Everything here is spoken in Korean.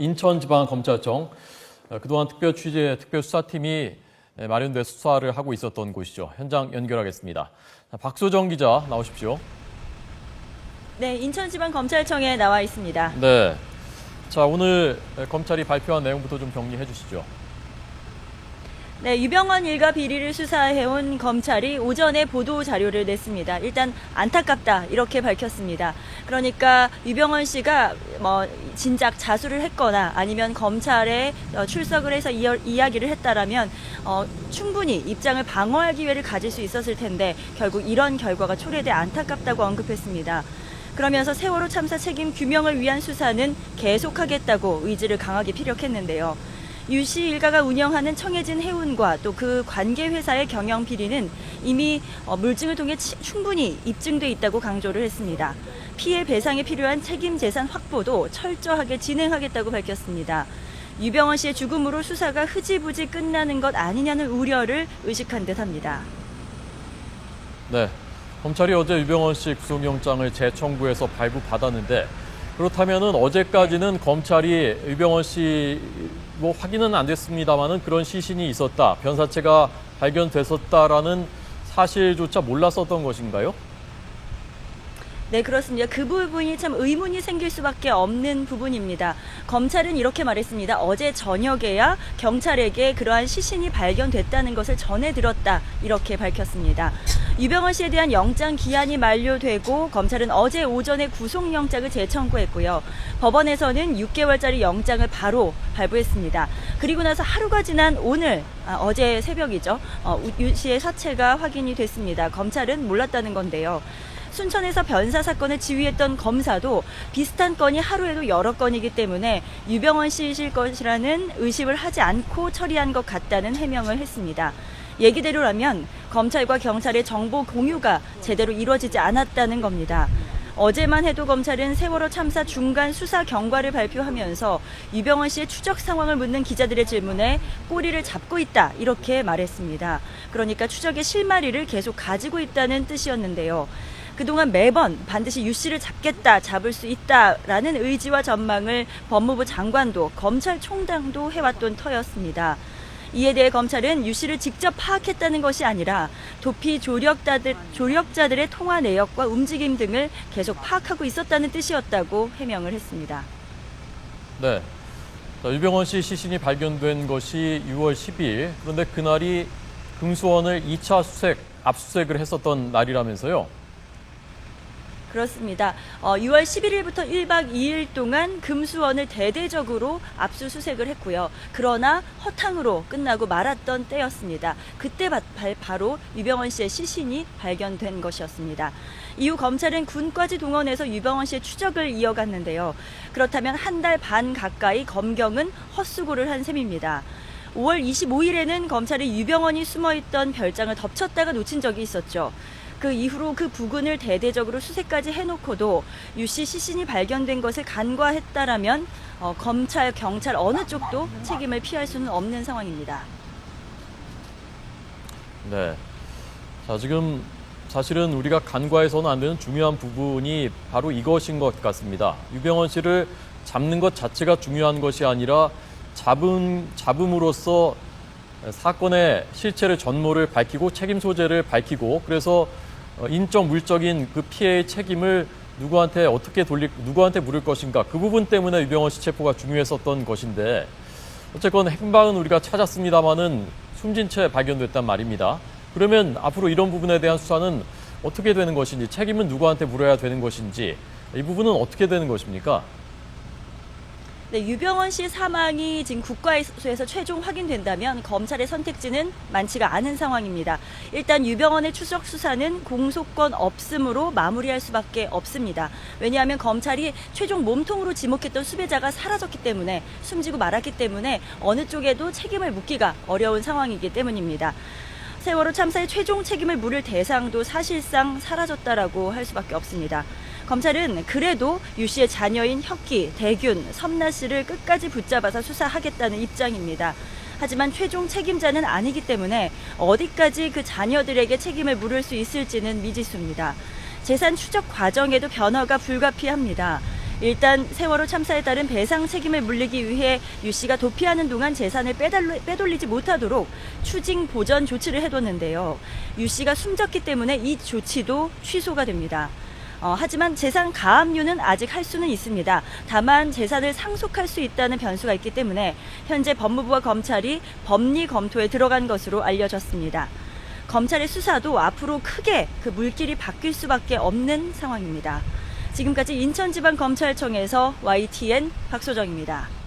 인천지방검찰청 그동안 특별수사팀이 마련돼 수사를 하고 있었던 곳이죠. 현장 연결하겠습니다. 박소정 기자 나오십시오. 네, 인천지방검찰청에 나와 있습니다. 네, 자 오늘 검찰이 발표한 내용부터 좀 정리해 주시죠. 네, 유병헌 일가 비리를 수사해온 검찰이 오전에 보도 자료를 냈습니다. 일단 안타깝다 이렇게 밝혔습니다. 그러니까 유병헌 씨가 진작 자수를 했거나 아니면 검찰에 출석을 해서 이야기를 했다라면 충분히 입장을 방어할 기회를 가질 수 있었을 텐데 결국 이런 결과가 초래돼 안타깝다고 언급했습니다. 그러면서 세월호 참사 책임 규명을 위한 수사는 계속하겠다고 의지를 강하게 피력했는데요. 유 씨 일가가 운영하는 청해진 해운과 또 그 관계 회사의 경영 비리는 이미 물증을 통해 충분히 입증돼 있다고 강조를 했습니다. 피해 배상에 필요한 책임 재산 확보도 철저하게 진행하겠다고 밝혔습니다. 유병헌 씨의 죽음으로 수사가 흐지부지 끝나는 것 아니냐는 우려를 의식한 듯합니다. 네, 검찰이 어제 유병헌 씨 구속영장을 재청구해서 발부받았는데 그렇다면은 어제까지는 검찰이 유병헌 씨 확인은 안 됐습니다만은 그런 시신이 있었다, 변사체가 발견됐었다라는 사실조차 몰랐었던 것인가요? 네, 그렇습니다. 그 부분이 참 의문이 생길 수밖에 없는 부분입니다. 검찰은 이렇게 말했습니다. 어제 저녁에야 경찰에게 그러한 시신이 발견됐다는 것을 전해 들었다 이렇게 밝혔습니다. 유병헌 씨에 대한 영장 기한이 만료되고 검찰은 어제 오전에 구속영장을 재청구했고요. 법원에서는 6개월짜리 영장을 바로 발부했습니다. 그리고 나서 하루가 지난 오늘, 어제 새벽이죠. 유 씨의 사체가 확인이 됐습니다. 검찰은 몰랐다는 건데요. 순천에서 변사 사건을 지휘했던 검사도 비슷한 건이 하루에도 여러 건이기 때문에 유병헌 씨이실 것이라는 의심을 하지 않고 처리한 것 같다는 해명을 했습니다. 얘기대로라면 검찰과 경찰의 정보 공유가 제대로 이루어지지 않았다는 겁니다. 어제만 해도 검찰은 세월호 참사 중간 수사 경과를 발표하면서 유병헌 씨의 추적 상황을 묻는 기자들의 질문에 꼬리를 잡고 있다 이렇게 말했습니다. 그러니까 추적의 실마리를 계속 가지고 있다는 뜻이었는데요. 그동안 매번 반드시 유 씨를 잡을 수 있다라는 의지와 전망을 법무부 장관도 검찰총장도 해왔던 터였습니다. 이에 대해 검찰은 유 씨를 직접 파악했다는 것이 아니라 도피 조력자들의 통화 내역과 움직임 등을 계속 파악하고 있었다는 뜻이었다고 해명을 했습니다. 네, 유병헌 씨 시신이 발견된 것이 6월 10일, 그런데 그날이 금수원을 2차 압수수색을 했었던 날이라면서요? 그렇습니다. 6월 11일부터 1박 2일 동안 금수원을 대대적으로 압수수색을 했고요. 그러나 허탕으로 끝나고 말았던 때였습니다. 그때 바로 유병헌 씨의 시신이 발견된 것이었습니다. 이후 검찰은 군까지 동원해서 유병헌 씨의 추적을 이어갔는데요. 그렇다면 한 달 반 가까이 검경은 헛수고를 한 셈입니다. 5월 25일에는 검찰이 유병헌이 숨어있던 별장을 덮쳤다가 놓친 적이 있었죠. 그 이후로 그 부근을 대대적으로 수색까지 해놓고도 유 씨 시신이 발견된 것을 간과했다라면 검찰, 경찰 어느 쪽도 책임을 피할 수는 없는 상황입니다. 네, 자 지금 사실은 우리가 간과해서는 안 되는 중요한 부분이 바로 이것인 것 같습니다. 유병헌 씨를 잡는 것 자체가 중요한 것이 아니라 잡음으로써 사건의 실체를 전모를 밝히고 책임 소재를 밝히고 그래서 인적 물적인 그 피해의 책임을 누구한테 물을 것인가, 그 부분 때문에 유병헌 씨 체포가 중요했었던 것인데 어쨌건 행방은 우리가 찾았습니다마는 숨진 채 발견됐단 말입니다. 그러면 앞으로 이런 부분에 대한 수사는 어떻게 되는 것인지, 책임은 누구한테 물어야 되는 것인지, 이 부분은 어떻게 되는 것입니까? 네, 유병헌 씨 사망이 지금 국가에서 최종 확인된다면 검찰의 선택지는 많지가 않은 상황입니다. 일단 유병헌의 추적 수사는 공소권 없음으로 마무리할 수밖에 없습니다. 왜냐하면 검찰이 최종 몸통으로 지목했던 수배자가 사라졌기 때문에, 숨지고 말았기 때문에 어느 쪽에도 책임을 묻기가 어려운 상황이기 때문입니다. 세월호 참사의 최종 책임을 물을 대상도 사실상 사라졌다라고 할 수밖에 없습니다. 검찰은 그래도 유 씨의 자녀인 혁기, 대균, 섬나 씨를 끝까지 붙잡아서 수사하겠다는 입장입니다. 하지만 최종 책임자는 아니기 때문에 어디까지 그 자녀들에게 책임을 물을 수 있을지는 미지수입니다. 재산 추적 과정에도 변화가 불가피합니다. 일단 세월호 참사에 따른 배상 책임을 물리기 위해 유 씨가 도피하는 동안 재산을 빼돌리지 못하도록 추징 보전 조치를 해뒀는데요. 유 씨가 숨졌기 때문에 이 조치도 취소가 됩니다. 하지만 재산 가압류는 아직 할 수는 있습니다. 다만 재산을 상속할 수 있다는 변수가 있기 때문에 현재 법무부와 검찰이 법리 검토에 들어간 것으로 알려졌습니다. 검찰의 수사도 앞으로 크게 그 물길이 바뀔 수밖에 없는 상황입니다. 지금까지 인천지방검찰청에서 YTN 박소정입니다.